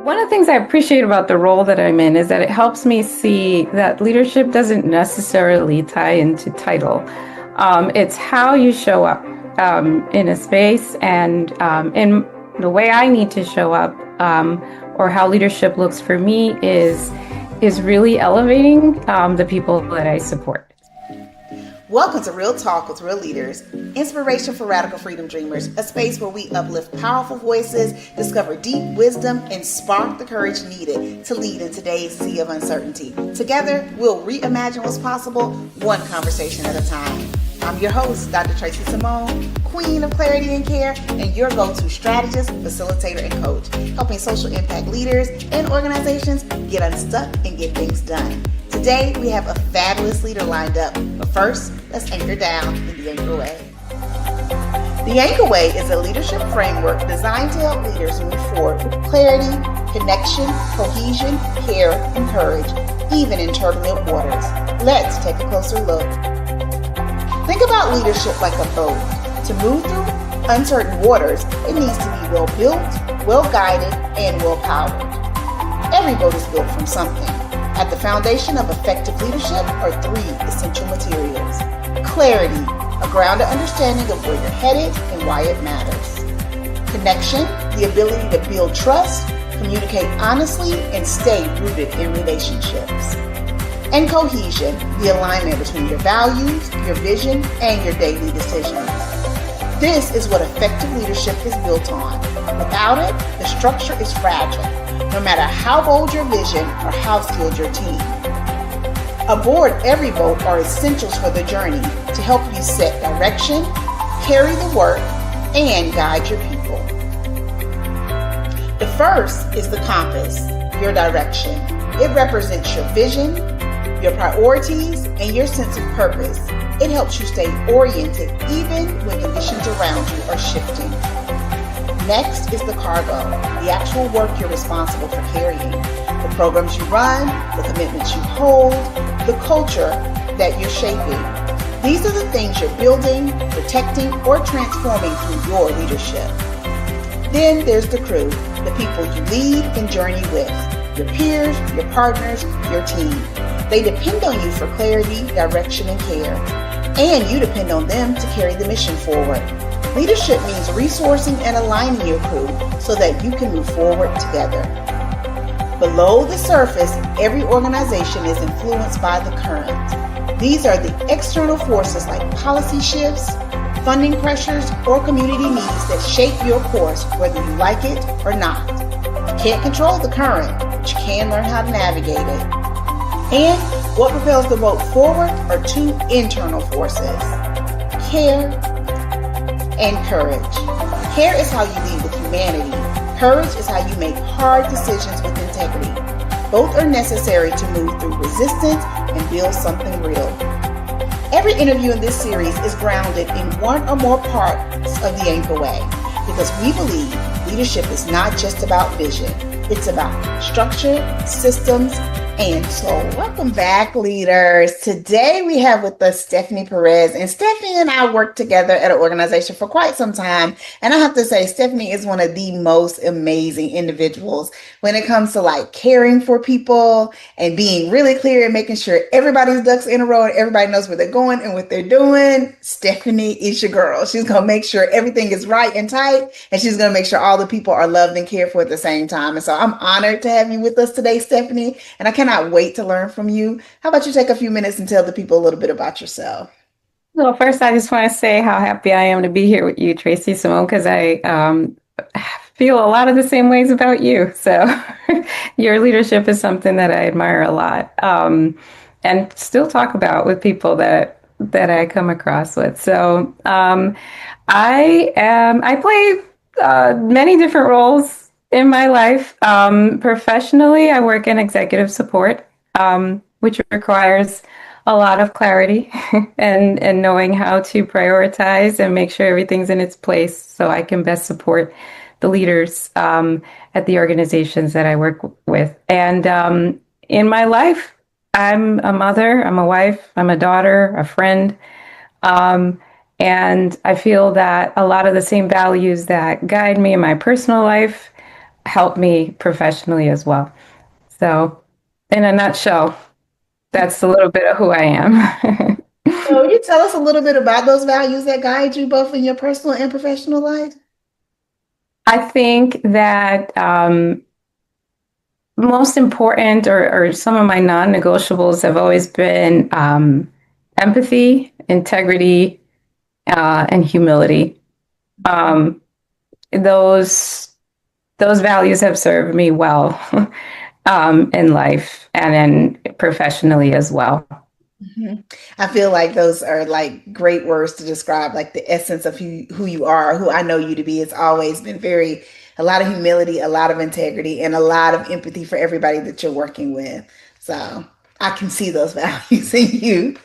One of the things I appreciate about the role that I'm in is that it helps me see that leadership doesn't necessarily tie into title. It's how you show up in a space and in the way I need to show up, or how leadership looks for me is really elevating the people that I support. Welcome to Real Talk with Real Leaders, inspiration for radical freedom dreamers, a space where we uplift powerful voices, discover deep wisdom, and spark the courage needed to lead in today's sea of uncertainty. Together, we'll reimagine what's possible, one conversation at a time. I'm your host, Dr. Tracey Samone, Queen of Clarity and Care, and your go-to strategist, facilitator, and coach, helping social impact leaders and organizations get unstuck and get things done. Today, we have a fabulous leader lined up, but first, let's anchor down in the Anchor Way. The Anchor Way is a leadership framework designed to help leaders move forward with clarity, connection, cohesion, care, and courage, even in turbulent waters. Let's take a closer look. Think about leadership like a boat. To move through uncertain waters, it needs to be well-built, well-guided, and well-powered. Every boat is built from something. At the foundation of effective leadership are three essential materials. Clarity, a grounded understanding of where you're headed and why it matters. Connection, the ability to build trust, communicate honestly, and stay rooted in relationships. And cohesion, the alignment between your values, your vision, and your daily decisions. This is what effective leadership is built on. Without it, the structure is fragile, no matter how bold your vision or how skilled your team. Aboard every boat are essentials for the journey to help you set direction, carry the work, and guide your people. The first is the compass, your direction. It represents your vision, your priorities, and your sense of purpose. It helps you stay oriented even when conditions around you are shifting. Next is the cargo, the actual work you're responsible for carrying, the programs you run, the commitments you hold, the culture that you're shaping. These are the things you're building, protecting, or transforming through your leadership. Then there's the crew, the people you lead and journey with, your peers, your partners, your team. They depend on you for clarity, direction, and care. And you depend on them to carry the mission forward. Leadership means resourcing and aligning your crew so that you can move forward together. Below the surface, every organization is influenced by the current. These are the external forces like policy shifts, funding pressures, or community needs that shape your course whether you like it or not. You can't control the current, but you can learn how to navigate it. And what propels the boat forward are two internal forces, care and courage. Care is how you lead with humanity. Courage is how you make hard decisions with integrity. Both are necessary to move through resistance and build something real. Every interview in this series is grounded in one or more parts of the Anchor Way because we believe leadership is not just about vision. It's about structure, systems, and soul. Welcome back, leaders. Today we have with us Stephanie Perez, and Stephanie and I worked together at an organization for quite some time. And I have to say, Stephanie is one of the most amazing individuals when it comes to like caring for people and being really clear and making sure everybody's ducks in a row and everybody knows where they're going and what they're doing. Stephanie is your girl. She's going to make sure everything is right and tight, and she's going to make sure all the people are loved and cared for at the same time. And so I'm honored to have you with us today, Stephanie, and I cannot wait to learn from you. How about you take a few minutes and tell the people a little bit about yourself? Well, first, I just want to say how happy I am to be here with you, Tracey Samone, because I feel a lot of the same ways about you. So your leadership is something that I admire a lot, and still talk about with people that I come across with. So I play many different roles in my life. Professionally, I work in executive support, which requires a lot of clarity and knowing how to prioritize and make sure everything's in its place so I can best support the leaders at the organizations that I work with. And in my life, I'm a mother, I'm a wife, I'm a daughter, a friend. And I feel that a lot of the same values that guide me in my personal life help me professionally as well. So, in a nutshell, that's a little bit of who I am. So, will you tell us a little bit about those values that guide you both in your personal and professional life? I think that most important, or some of my non-negotiables, have always been empathy, integrity, and humility. Um, those those values have served me well in life and then professionally as well. Mhm. I feel like those are like great words to describe like the essence of who you are, who I know you to be. It's always been very a lot of humility, a lot of integrity, and a lot of empathy for everybody that you're working with. So I can see those values in you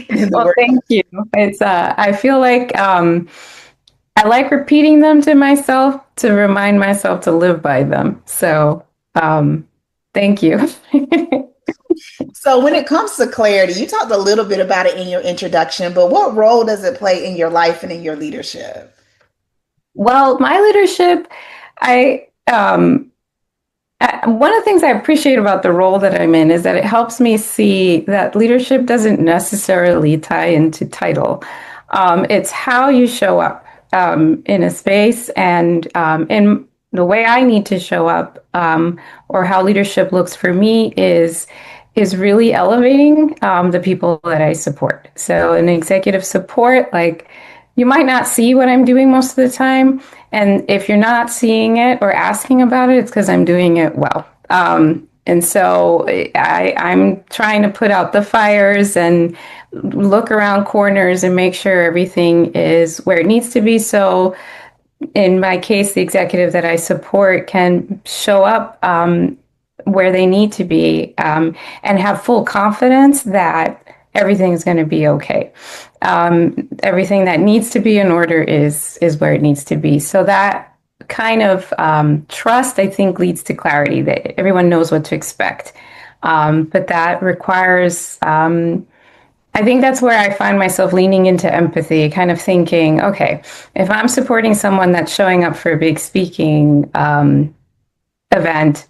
and in the Well, work. thank you. It's I feel like I like repeating them to myself to remind myself to live by them. So, thank you. So when it comes to clarity, you talked a little bit about it in your introduction, but what role does it play in your life and in your leadership? Well, my leadership, I one of the things I appreciate about the role that I'm in is that it helps me see that leadership doesn't necessarily tie into title. It's how you show up in a space, and in the way I need to show up, or how leadership looks for me is really elevating the people that I support. So, in executive support, like you might not see what I'm doing most of the time. And if you're not seeing it or asking about it, it's because I'm doing it well. And so I'm trying to put out the fires and look around corners and make sure everything is where it needs to be. So in my case, the executive that I support can show up where they need to be, and have full confidence that everything's going to be okay. Everything that needs to be in order is where it needs to be. So that kind of trust, I think, leads to clarity that everyone knows what to expect. But that requires I think that's where I find myself leaning into empathy, kind of thinking, okay, if I'm supporting someone that's showing up for a big speaking event,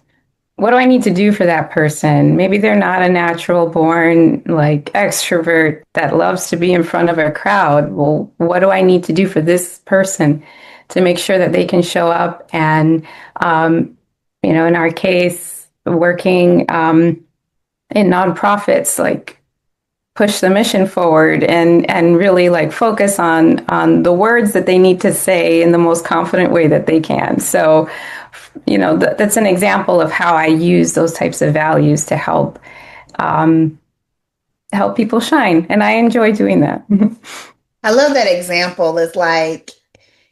what do I need to do for that person? Maybe they're not a natural born like extrovert that loves to be in front of a crowd. Well, what do I need to do for this person to make sure that they can show up and, in our case, working in nonprofits, like push the mission forward and really like focus on the words that they need to say in the most confident way that they can. So, that's an example of how I use those types of values to help people shine, and I enjoy doing that. I love that example. It's like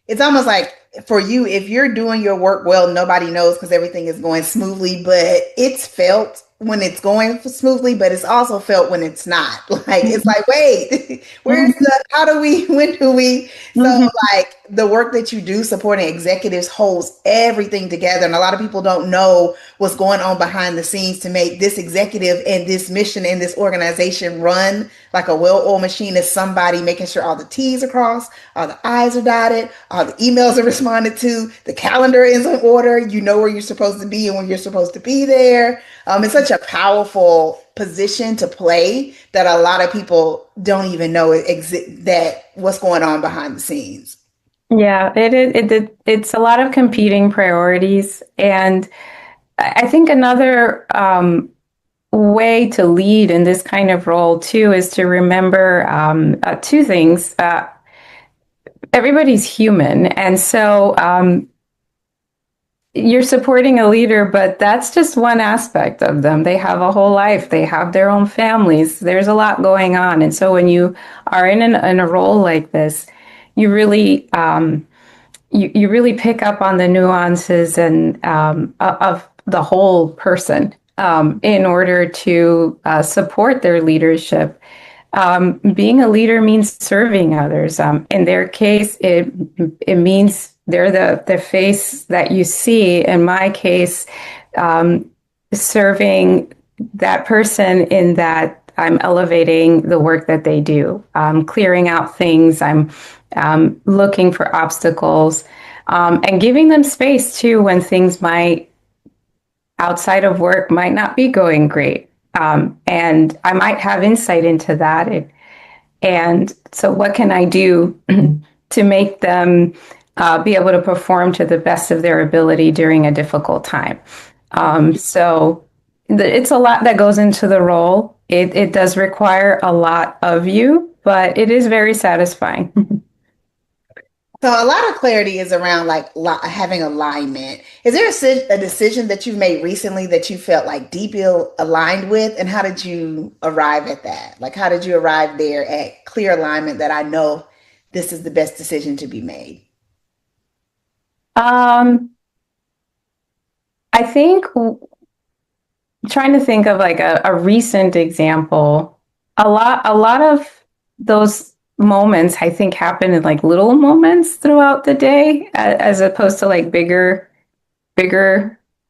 it's almost like for you, if you're doing your work well, nobody knows because everything is going smoothly, but it's felt when it's going smoothly, but it's also felt when it's not. Like, it's like, wait, where's the, how do we, when do we? So, like, the work that you do supporting executives holds everything together. And a lot of people don't know what's going on behind the scenes to make this executive and this mission and this organization run like a well-oiled machine. Is somebody making sure all the T's are crossed, all the I's are dotted, all the emails are responded to, the calendar is in order, you know where you're supposed to be and when you're supposed to be there. It's such a powerful position to play that a lot of people don't even know that what's going on behind the scenes. Yeah, it's a lot of competing priorities, and I think another way to lead in this kind of role too is to remember two things. Everybody's human, and so you're supporting a leader, but that's just one aspect of them. They have a whole life. They have their own families. There's a lot going on, and so when you are in a role like this, you really you really pick up on the nuances and of the whole person in order to support their leadership. Being a leader means serving others. In their case, it means they're the face that you see. In my case, serving that person in that I'm elevating the work that they do. I'm clearing out things. I'm looking for obstacles. I'm And giving them space too when things might outside of work might not be going great. And I might have insight into that. And so, what can I do to make them be able to perform to the best of their ability during a difficult time? So, it's a lot that goes into the role. It does require a lot of you, but it is very satisfying. So a lot of clarity is around like having alignment. Is there a decision that you've made recently that you felt like deeply aligned with, and how did you arrive at that? Like, how did you arrive there at clear alignment that I know this is the best decision to be made? Um, I think trying to think of like a recent example, a lot of those moments I think happen in like little moments throughout the day, as opposed to like bigger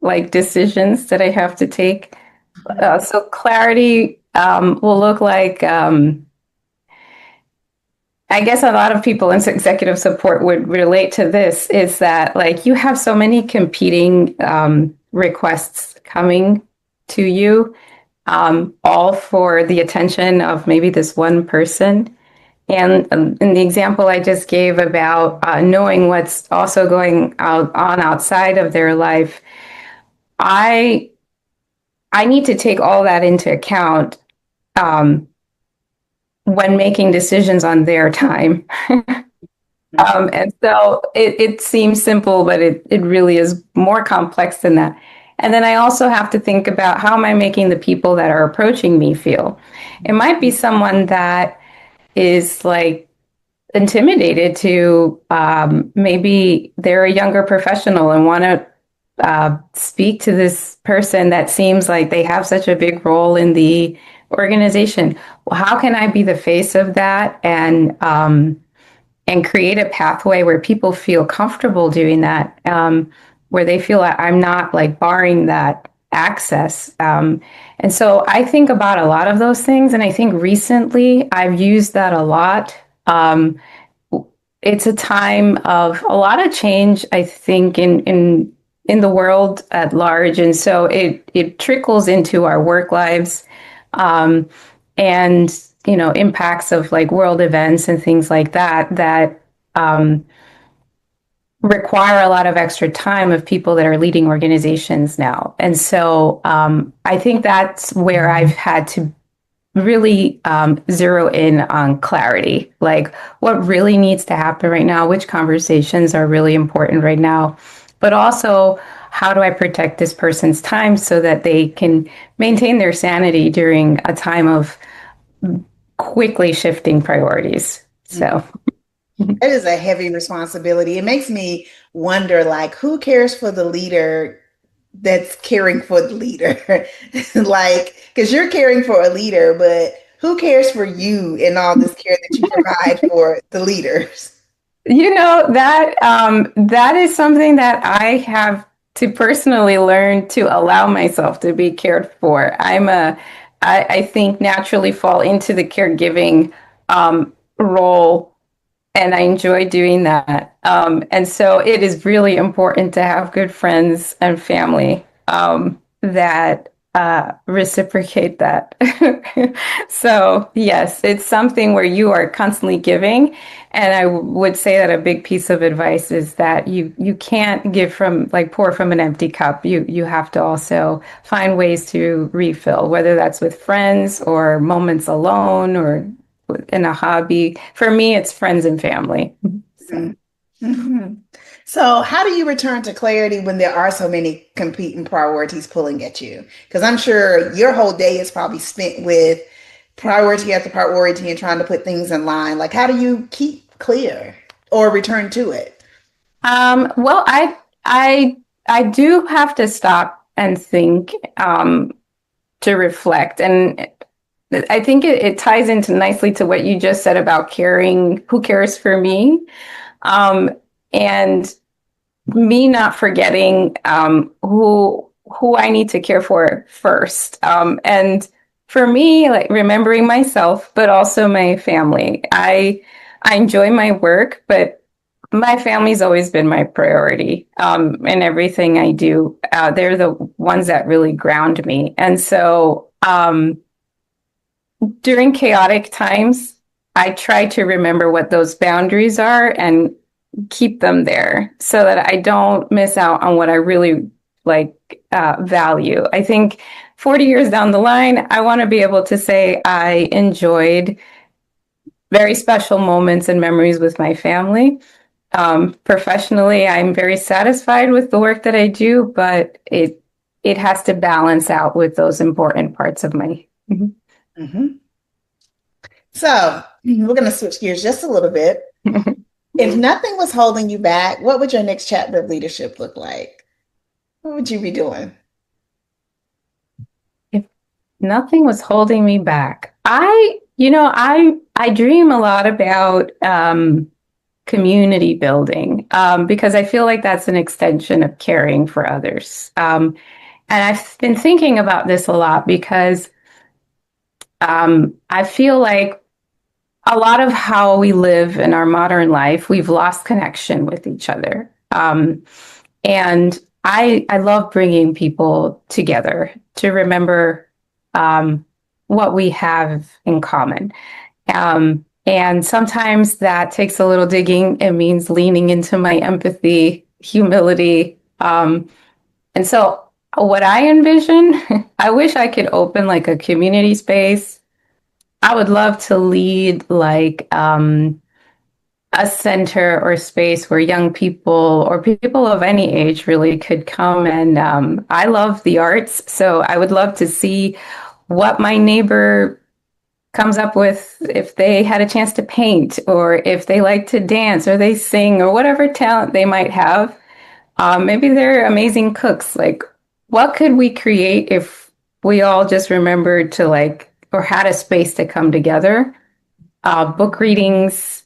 like decisions that I have to take. So clarity will look like I guess a lot of people in executive support would relate to this, is that like you have so many competing requests coming to you, all for the attention of maybe this one person. And in the example I just gave about knowing what's also going on outside of their life, I I need to take all that into account um, when making decisions on their time. And so it seems simple, but it really is more complex than that. And then I also have to think about how am I making the people that are approaching me feel? It might be someone that is like intimidated to maybe they're a younger professional and want to speak to this person that seems like they have such a big role in the organization. Well, how can I be the face of that and create a pathway where people feel comfortable doing that, where they feel like I'm not like barring that access. And so I think about a lot of those things. And I think recently I've used that a lot. It's a time of a lot of change, I think, in the world at large. And so it trickles into our work lives. Um, and impacts of like world events and things like that um, require a lot of extra time of people that are leading organizations now. And so I think that's where I've had to really zero in on clarity, like what really needs to happen right now, which conversations are really important right now, but also how do I protect this person's time so that they can maintain their sanity during a time of quickly shifting priorities. So, That is a heavy responsibility. It makes me wonder, like, who cares for the leader that's caring for the leader? Like, because you're caring for a leader, but who cares for you and all this care that you provide for the leaders? that is something that I have to personally learn to allow myself to be cared for. I think naturally fall into the caregiving role, and I enjoy doing that. And so it is really important to have good friends and family that reciprocate that. So, yes, it's something where you are constantly giving. And I would say that a big piece of advice is that you can't give from like pour from an empty cup. You have to also find ways to refill, whether that's with friends or moments alone or in a hobby. For me, it's friends and family. So. Mhm. So, how do you return to clarity when there are so many competing priorities pulling at you? Because I'm sure your whole day is probably spent with priority after priority and trying to put things in line. Like, how do you keep clear or return to it? Well, I do have to stop and think to reflect, and I think it ties into nicely to what you just said about caring. Who cares for me? Um, and me not forgetting who I need to care for first. And for me, like remembering myself, but also my family. I enjoy my work, but My family's always been my priority in everything I do. They're the ones that really ground me. And so during chaotic times, I try to remember what those boundaries are and keep them there so that I don't miss out on what I really like value. I think 40 years down the line, I want to be able to say I enjoyed very special moments and memories with my family. Professionally, I'm very satisfied with the work that I do, but it has to balance out with those important parts of my. Mhm. Mm-hmm. So we're going to switch gears just a little bit. If nothing was holding you back, what would your next chapter of leadership look like? What would you be doing? If nothing was holding me back, I dream a lot about community building because I feel like that's an extension of caring for others. And I've been thinking about this a lot because I feel like a lot of how we live in our modern life, we've lost connection with each other. And I love bringing people together to remember what we have in common. And sometimes that takes a little digging. It means leaning into my empathy, humility. And so, what I envision, I wish I could open like a community space. I would love to lead like a center or space where young people or people of any age really could come. And I love the arts. So, I would love to see what my neighbor comes up with if they had a chance to paint or if they like to dance or they sing or whatever talent they might have. Maybe they're amazing cooks. Like, what could we create if we all just remembered to like, or had a space to come together? Book readings,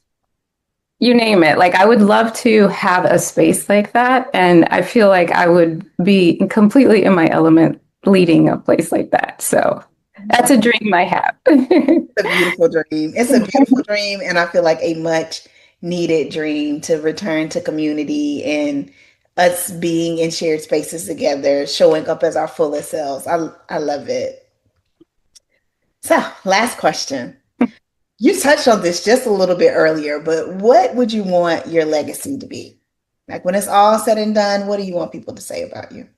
you name it. Like, I would love to have a space like that. And I feel like I would be completely in my element leading a place like that. So that's a dream I have. A beautiful dream. It's a beautiful dream, and I feel like a much needed dream to return to community and us being in shared spaces together, showing up as our fullest selves. I love it. So, last question. You touched on this just a little bit earlier, but what would you want your legacy to be? Like when it's all said and done, what do you want people to say about you?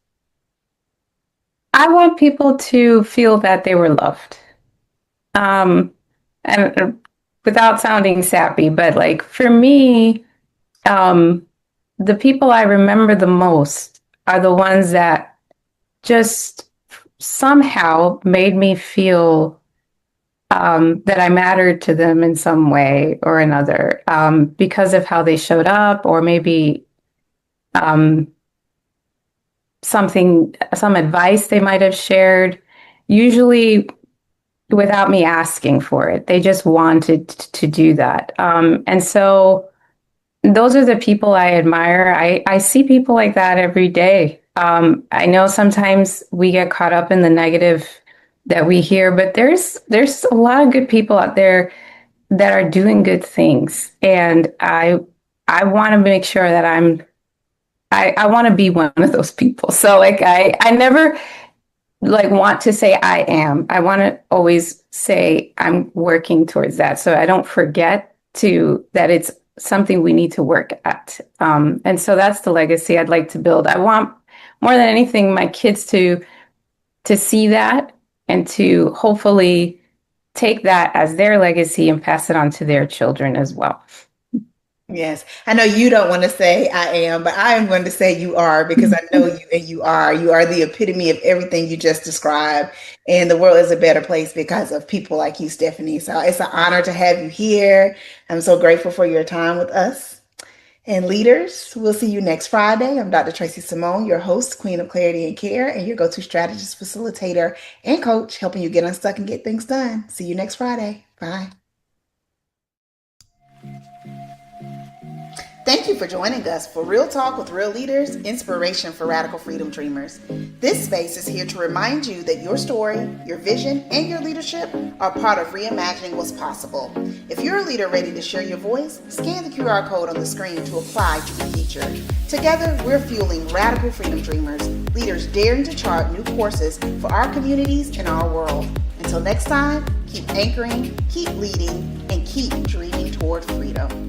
I want people to feel that they were loved. Um, and without sounding sappy, but like for me, um, the people I remember the most are the ones that just somehow made me feel that I mattered to them in some way or another because of how they showed up, or maybe um, some advice they might have shared. Usually without me asking for it. They just wanted to do that. And so those are the people I admire. I see people like that every day. I know sometimes we get caught up in the negative that we hear, but there's a lot of good people out there that are doing good things. And I want to make sure that I want to be one of those people. So like I never like want to say I am. I want to always say I'm working towards that, so I don't forget to that it's something we need to work at. And so that's the legacy I'd like to build. I want more than anything my kids to see that and to hopefully take that as their legacy and pass it on to their children as well. Yes, I know you don't want to say I am, but I am going to say you are because I know you and you are. You are the epitome of everything you just described. And the world is a better place because of people like you, Stephanie. So it's an honor to have you here. I'm so grateful for your time with us. And leaders, we'll see you next Friday. I'm Dr. Tracey Samone, your host, Queen of Clarity and Care, and your go-to strategist, facilitator, and coach, helping you get unstuck and get things done. See you next Friday. Bye. Thank you for joining us for Real Talk with Real Leaders, Inspiration for Radical Freedom Dreamers. This space is here to remind you that your story, your vision, and your leadership are part of reimagining what's possible. If you're a leader ready to share your voice, scan the QR code on the screen to apply to be featured. Together, we're fueling radical freedom dreamers, leaders daring to chart new courses for our communities and our world. Until next time, keep anchoring, keep leading, and keep dreaming toward freedom.